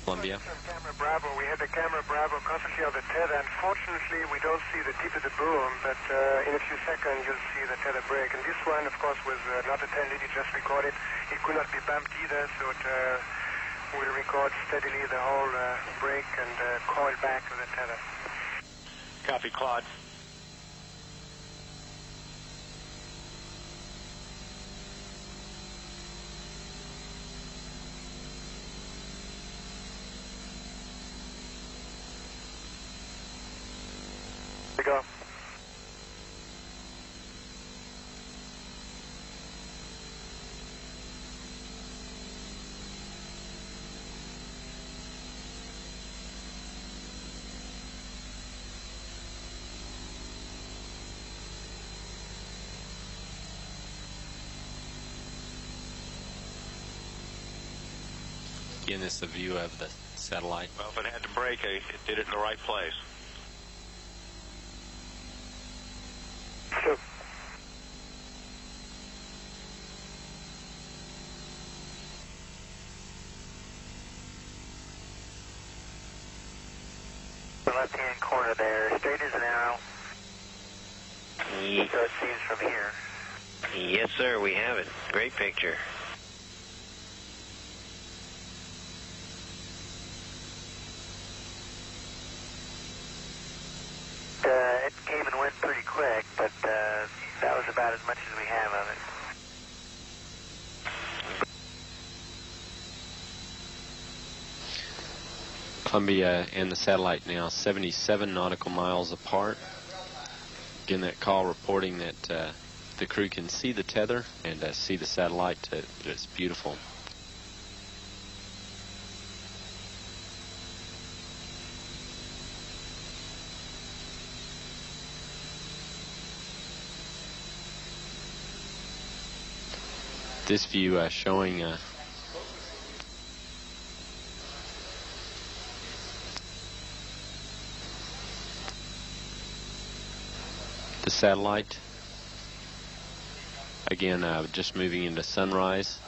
Columbia. Camera Bravo. We had the camera Bravo constantly on the tether. Unfortunately, we don't see the tip of the boom, but in a few seconds you'll see the tether break. And this one, of course, was not attended. It just recorded. It could not be bumped either, so it will record steadily the whole break and coil back to the tether. Copy, Claude. Go. Again, this is a view of the satellite. Well, if it had to break, it did it in the right place. Sure. The left-hand corner there, straight as an arrow. So it seems from here. Yes, sir, we have it. Great picture. It came and went pretty quick, but that was about as much as we have of it. Columbia and the satellite now 77 nautical miles apart. Again, that call reporting that the crew can see the tether and see the satellite. It's beautiful. This view showing the satellite. Again, just moving into sunrise.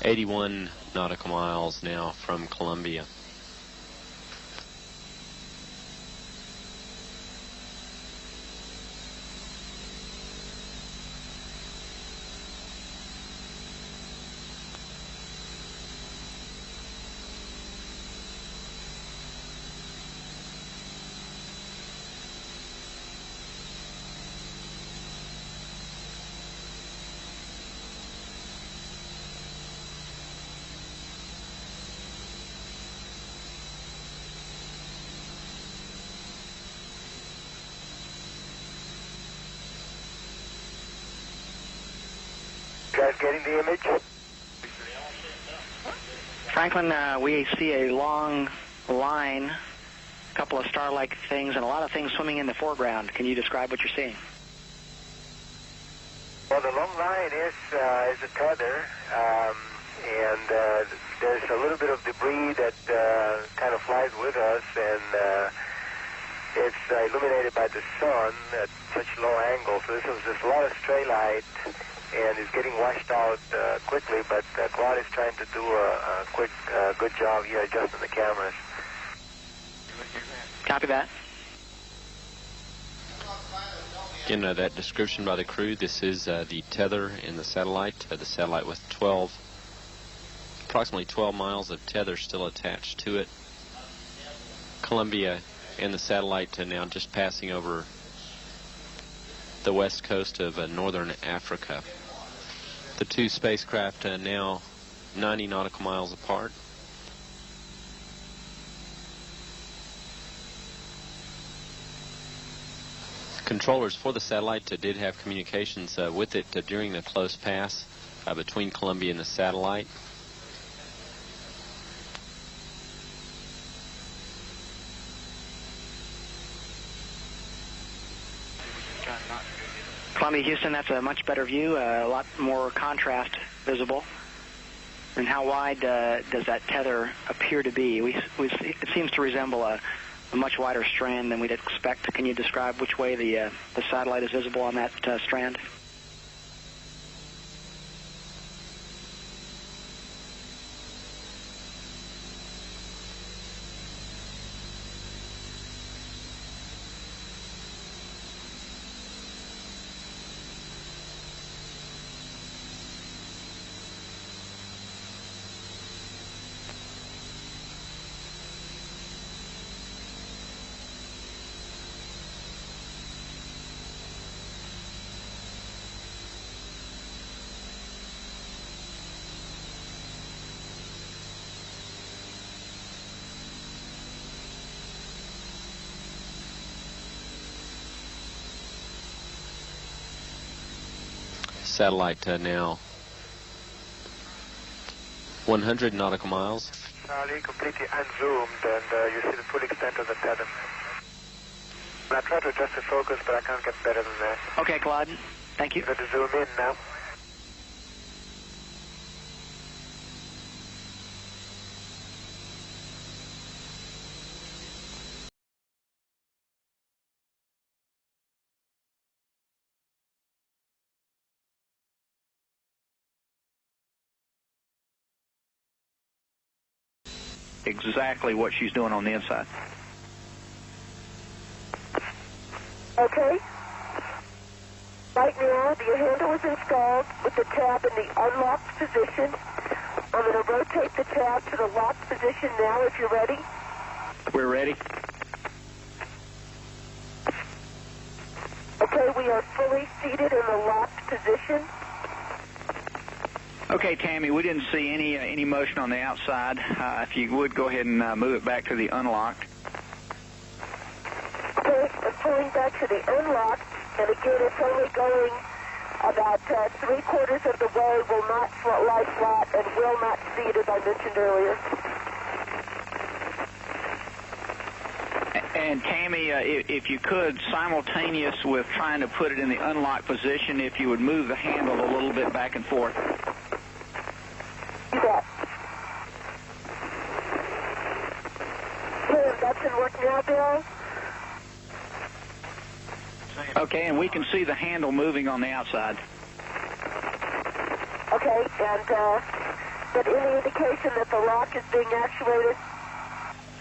81 nautical miles now from Columbia. You guys getting the image? Franklin, we see a long line, a couple of star-like things, and a lot of things swimming in the foreground. Can you describe what you're seeing? Well, the long line is a tether, and there's a little bit of debris that kind of flies with us, and it's illuminated by the sun at such low angle. So there's a lot of stray light, and it's getting washed out quickly, but Claude is trying to do a quick, good job here adjusting the cameras. Copy that. Again, that description by the crew, this is the tether in the satellite with approximately 12 miles of tether still attached to it. Columbia and the satellite now just passing over the west coast of northern Africa. The two spacecraft now 90 nautical miles apart. Controllers for the satellite did have communications with it during the close pass between Columbia and the satellite. Columbia, Houston, that's a much better view, a lot more contrast visible. And how wide does that tether appear to be? It seems to resemble a much wider strand than we'd expect. Can you describe which way the satellite is visible on that strand? satellite now 100 nautical miles. Charlie, completely unzoomed, and you see the full extent of the tether. I tried to adjust the focus, but I can't get better than that. Okay, Claude. Thank you. Let to zoom in now. Exactly what she's doing on the inside. Okay. Right now, the handle is installed with the tab in the unlocked position. I'm going to rotate the tab to the locked position now if you're ready. We're ready. Okay, we are fully seated in the locked position. Okay, Tammy, we didn't see any motion on the outside. If you would, go ahead and move it back to the unlocked. Okay, I'm pulling back to the unlocked, and again, it's only going about 3/4 of the way, will not lie flat, and will not seat, as I mentioned earlier. And Tammy, if you could, simultaneous with trying to put it in the unlocked position, if you would move the handle a little bit back and forth. Do that. Okay, that's in work now, Bill. Okay, and we can see the handle moving on the outside. Okay, and but any indication that the lock is being actuated?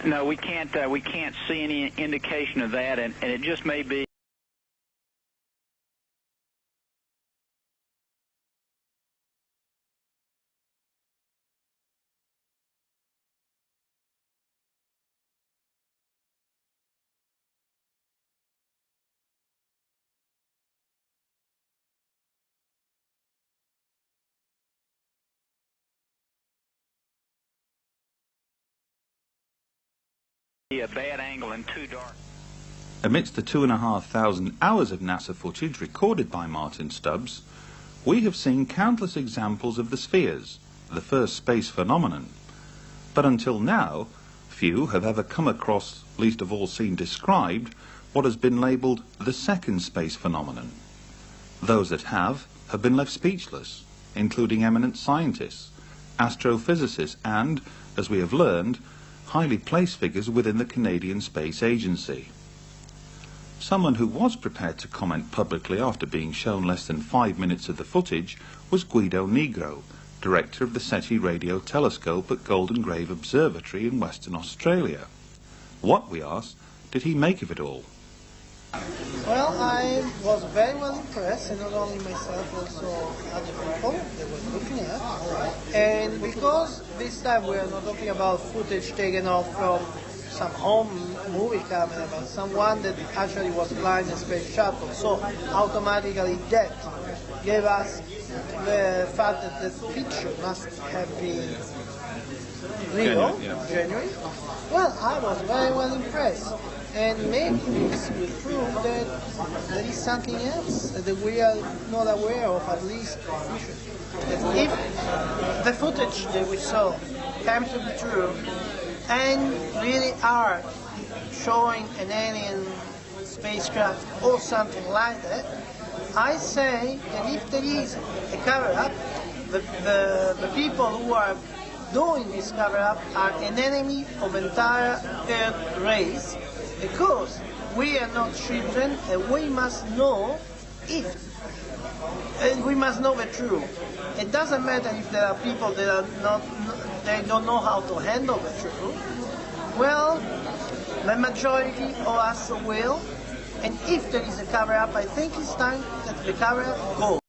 No, we can't see any indication of that, and it just may be. A bad angle and too dark. Amidst the 2,500 hours of NASA footage recorded by Martin Stubbs, we have seen countless examples of the spheres, the first space phenomenon. But until now, few have ever come across, least of all seen described, what has been labelled the second space phenomenon. Those that have been left speechless, including eminent scientists, astrophysicists and, as we have learned, highly placed figures within the Canadian Space Agency. Someone who was prepared to comment publicly after being shown less than 5 minutes of the footage was Guido Negro, director of the SETI radio telescope at Golden Grave Observatory in Western Australia. What, we asked, did he make of it all? Well, I was very well impressed, and not only myself, also other people that were looking at. And because this time we are not talking about footage taken off from some home movie camera, but someone that actually was flying a space shuttle, so automatically that gave us the fact that the picture must have been real, genuine. Well, I was very well impressed. And maybe this will prove that there is something else that we are not aware of, at least that if the footage that we saw comes to be true and really are showing an alien spacecraft or something like that, I say that if there is a cover-up, the people who are doing this cover-up are an enemy of entire Earth race, because we are not children, and we must know we must know the truth. It doesn't matter if there are people that are not, they don't know how to handle the truth. Well, the majority of us will, and if there is a cover-up, I think it's time that the cover-up goes.